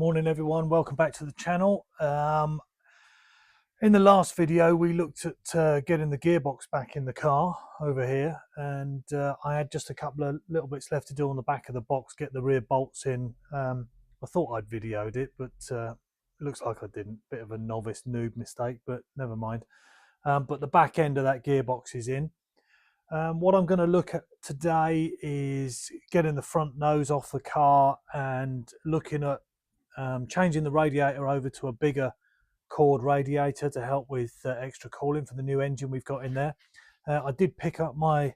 Morning everyone, welcome back to the channel. In the last video we looked at getting the gearbox back in the car over here, and I had just a couple of little bits left to do on the back of the box, get the rear bolts in. I thought I'd videoed it, but it looks like I didn't. Bit of a novice noob mistake, but never mind. But the back end of that gearbox is in. What I'm going to look at today is getting the front nose off the car and looking at changing the radiator over to a bigger cord radiator to help with extra cooling for the new engine we've got in there. I did pick up my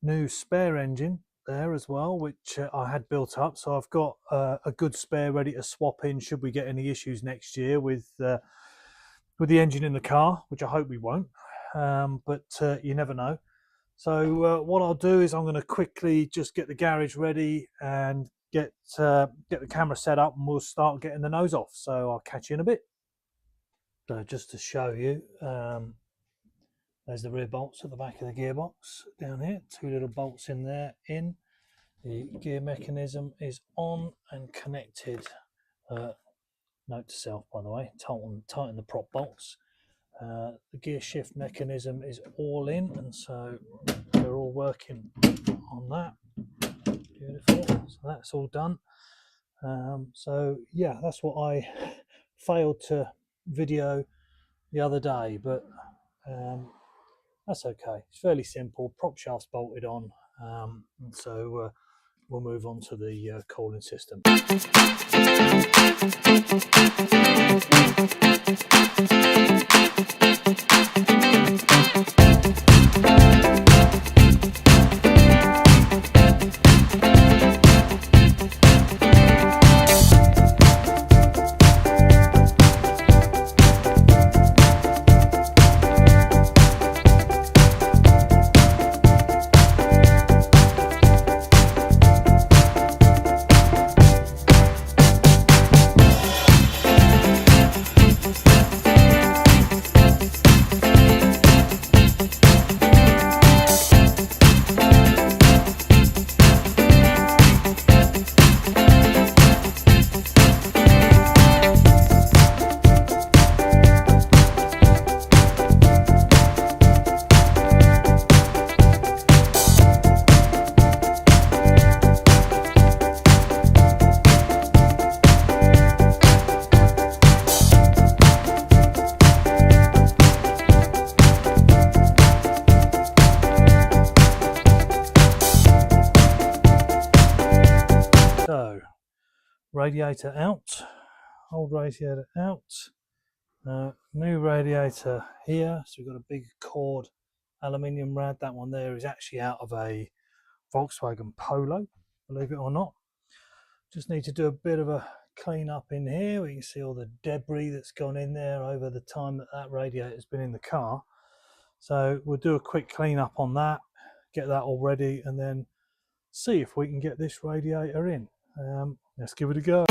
new spare engine there as well, which I had built up, so I've got a good spare ready to swap in should we get any issues next year with the engine in the car, which I hope we won't, but you never know. So what I'll do is I'm going to quickly just get the garage ready and get the camera set up, and we'll start getting the nose off. So I'll catch you in a bit. So just to show you, there's the rear bolts at the back of the gearbox down here. Two little bolts in there. The gear mechanism is on and connected. Note to self, by the way, tighten the prop bolts. The gear shift mechanism is all in, and so we're all working on that. Beautiful. So that's all done. So yeah, that's what I failed to video the other day, but that's okay. It's fairly simple. Prop shafts bolted on, and so we'll move on to the cooling system. So, radiator out, old radiator out, new radiator here. So we've got a big cord aluminium rad. That one there is actually out of a Volkswagen Polo, believe it or not. Just need to do a bit of a clean up in here. We can see all the debris that's gone in there over the time that radiator's been in the car. So we'll do a quick clean up on that, get that all ready, and then see if we can get this radiator in. Let's give it a go.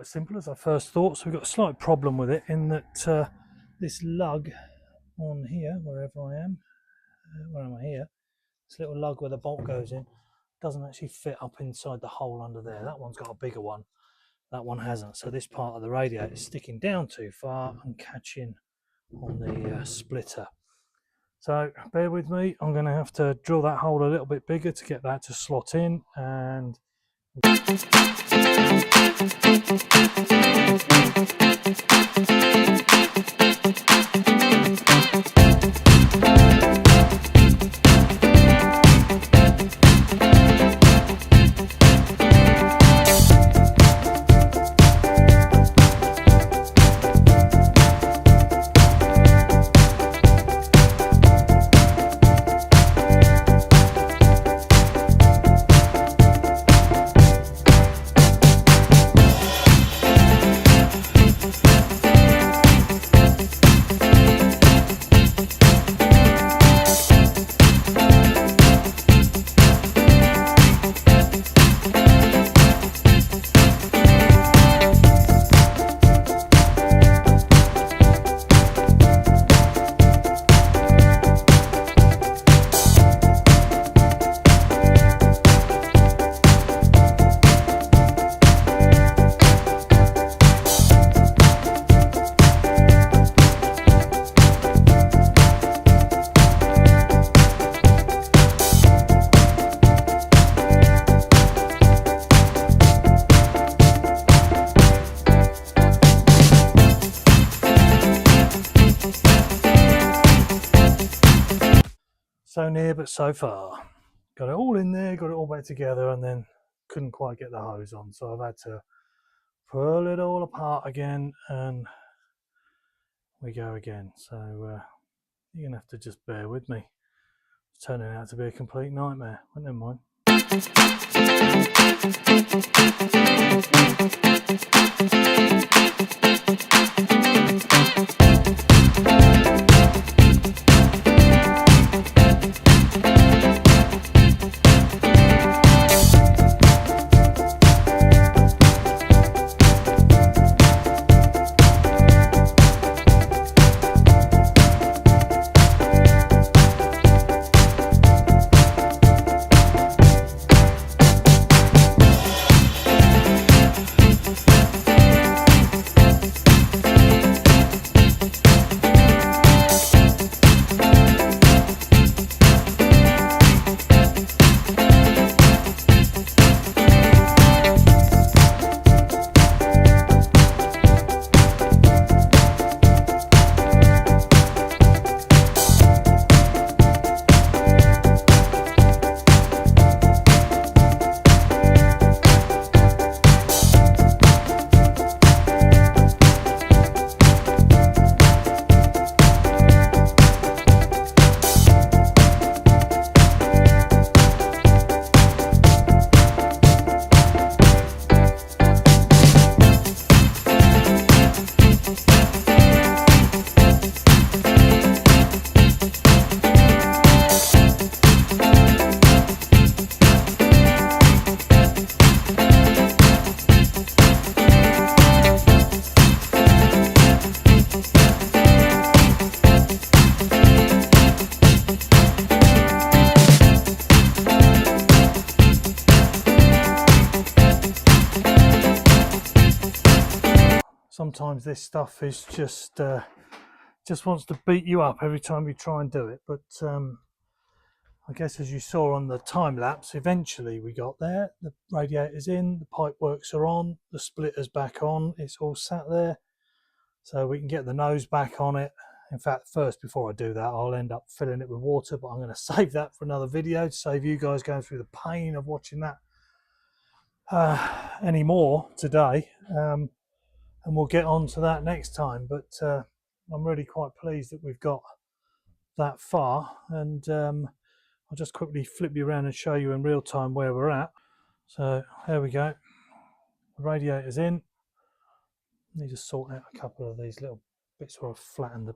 as simple as I first thought. So we've got a slight problem with it in that this lug on here, wherever I am, where am I here? This little lug where the bolt goes in doesn't actually fit up inside the hole under there. That one's got a bigger one. That one hasn't. So this part of the radiator is sticking down too far and catching on the splitter. So bear with me. I'm going to have to drill that hole a little bit bigger to get that to slot in. And so near but so far. Got it all in there, got it all back together, and then couldn't quite get the hose on. So I've had to pull it all apart again, and we go again. So you're gonna have to just bear with me. It's turning out to be a complete nightmare, but never mind. Sometimes this stuff is just wants to beat you up every time you try and do it, but I guess as you saw on the time lapse, eventually we got there. The radiator's in, the pipe works are on, the splitter's back on, it's all sat there, so we can get the nose back on it. In fact, first, before I do that, I'll end up filling it with water, but I'm going to save that for another video to save you guys going through the pain of watching that anymore today. And we'll get on to that next time, but I'm really quite pleased that we've got that far, and I'll just quickly flip you around and show you in real time where we're at. So there we go, the radiator's in. Need to sort out a couple of these little bits where I've flattened the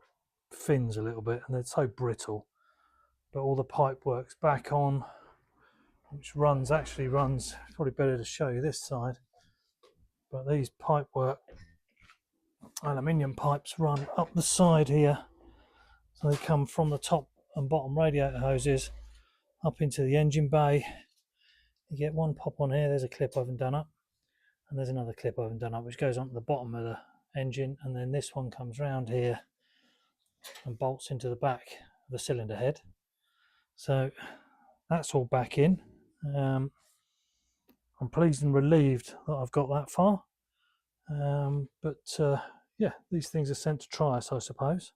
fins a little bit, and they're so brittle, but all the pipe work's back on, which actually runs, probably better to show you this side. but these pipework aluminium pipes run up the side here, so they come from the top and bottom radiator hoses up into the engine bay. You get one pop on here, there's a clip I haven't done up, and there's another clip I haven't done up which goes onto the bottom of the engine, and then this one comes round here and bolts into the back of the cylinder head. So that's all back in. I'm pleased and relieved that I've got that far, but yeah, these things are sent to try us, I suppose.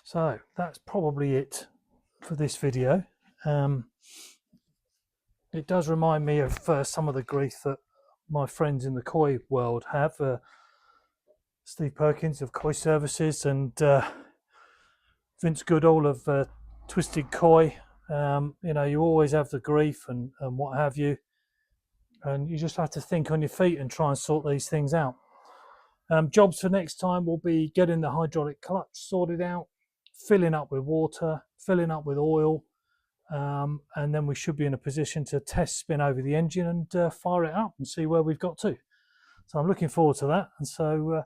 So that's probably it for this video. It does remind me of some of the grief that my friends in the koi world have. Steve Perkins of Koi Services and Vince Goodall of Twisted Koi. You know, you always have the grief and what have you, and you just have to think on your feet and try and sort these things out. Jobs for next time will be getting the hydraulic clutch sorted out, filling up with water, filling up with oil, and then we should be in a position to test spin over the engine and fire it up and see where we've got to. So I'm looking forward to that. And so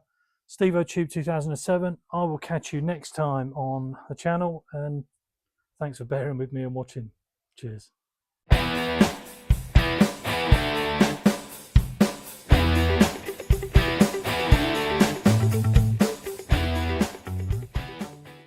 StevoTube 2007, I will catch you next time on the channel, and thanks for bearing with me and watching. Cheers.